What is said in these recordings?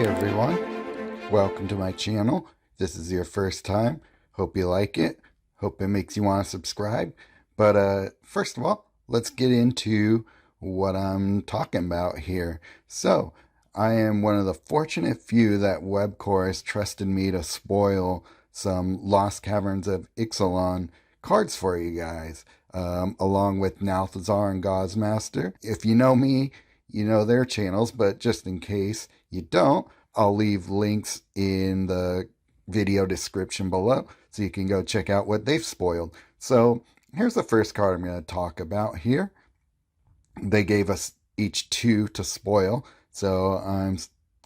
Hey everyone, welcome to my channel. This is your first time. Hope you like it. Hope it makes you want to subscribe. But first of all, let's get into what I'm talking about here. So, I am one of the fortunate few that Webcore has trusted me to spoil some Lost Caverns of Ixalan cards for you guys, along with Nalthazar and Gozmaster. If you know me, you know their channels, but just in case you don't, I'll leave links in the video description below so you can go check out what they've spoiled. So here's the first card I'm going to talk about here. They gave us each 2 to spoil, so I'm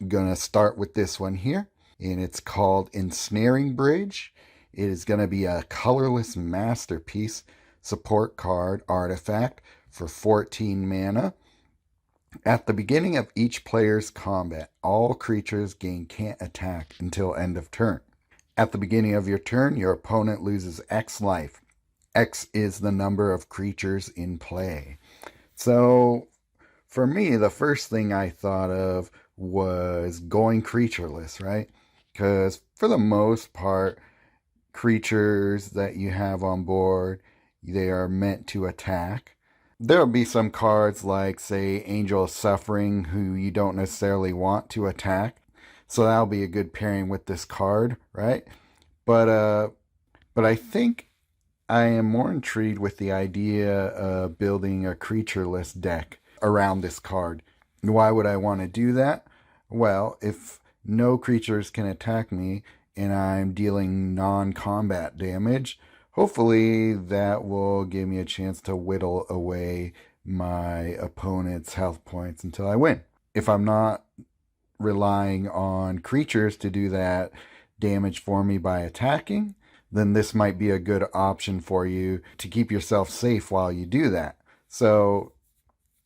going to start with this one here, and it's called Ensnaring Bridge. It is going to be a colorless masterpiece support card artifact for 14 mana. At the beginning of each player's combat, all creatures gain can't attack until end of turn. At the beginning of your turn, your opponent loses X life. X is the number of creatures in play. So, for me, the first thing I thought of was going creatureless, right? Because for the most part, creatures that you have on board, they are meant to attack. There'll be some cards like, say, Angel of Suffering, who you don't necessarily want to attack. So that'll be a good pairing with this card, right? But I think I am more intrigued with the idea of building a creatureless deck around this card. Why would I want to do that? Well, if no creatures can attack me and I'm dealing non-combat damage, hopefully that will give me a chance to whittle away my opponent's health points until I win. If I'm not relying on creatures to do that damage for me by attacking, then this might be a good option for you to keep yourself safe while you do that. So,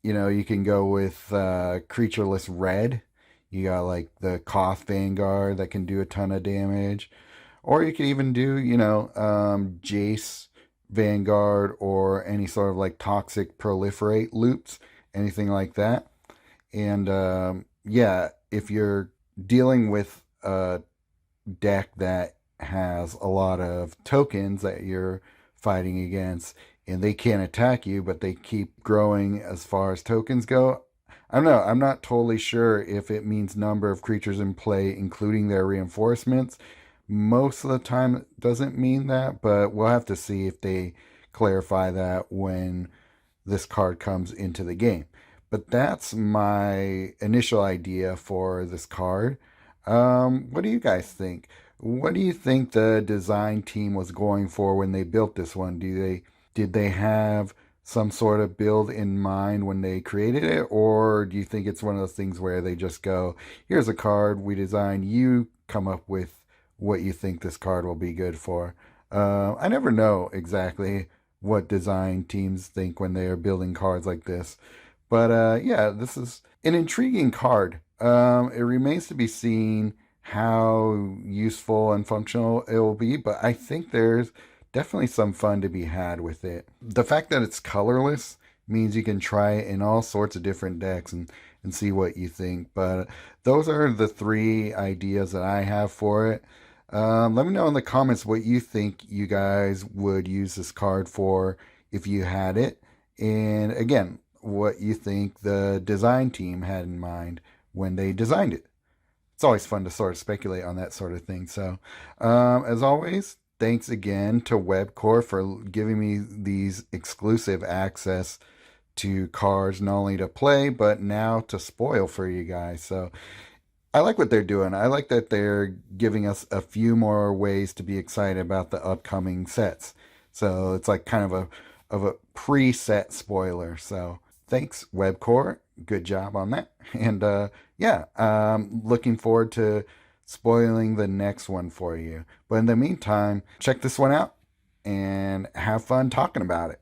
you can go with creatureless red. You got like the Koth Vanguard that can do a ton of damage. Or you could even do, Jace Vanguard or any sort of like toxic proliferate loops, anything like that. And yeah, if you're dealing with a deck that has a lot of tokens that you're fighting against and they can't attack you, but they keep growing as far as tokens go, I don't know. I'm not totally sure if it means number of creatures in play, including their reinforcements. Most of the time it doesn't mean that, but we'll have to see if they clarify that when this card comes into the game. But that's my initial idea for this card. What do you guys think? What do you think the design team was going for when they built this one? Did they have some sort of build in mind when they created it, or do you think it's one of those things where they just go, here's a card we designed, you come up with what you think this card will be good for? I never know exactly what design teams think when they are building cards like this. But yeah, this is an intriguing card. It remains to be seen how useful and functional it will be, but I think there's definitely some fun to be had with it. The fact that it's colorless means you can try it in all sorts of different decks and see what you think. But those are the 3 ideas that I have for it. Let me know in the comments what you think you guys would use this card for if you had it. And again, what you think the design team had in mind when they designed it. It's always fun to sort of speculate on that sort of thing. So, as always, thanks again to Webcore for giving me these exclusive access to cards, not only to play, but now to spoil for you guys. So I like what they're doing. I like that they're giving us a few more ways to be excited about the upcoming sets. So it's like kind of a preset spoiler. So thanks, Webcore. Good job on that. And yeah, looking forward to spoiling the next one for you. But in the meantime, check this one out and have fun talking about it.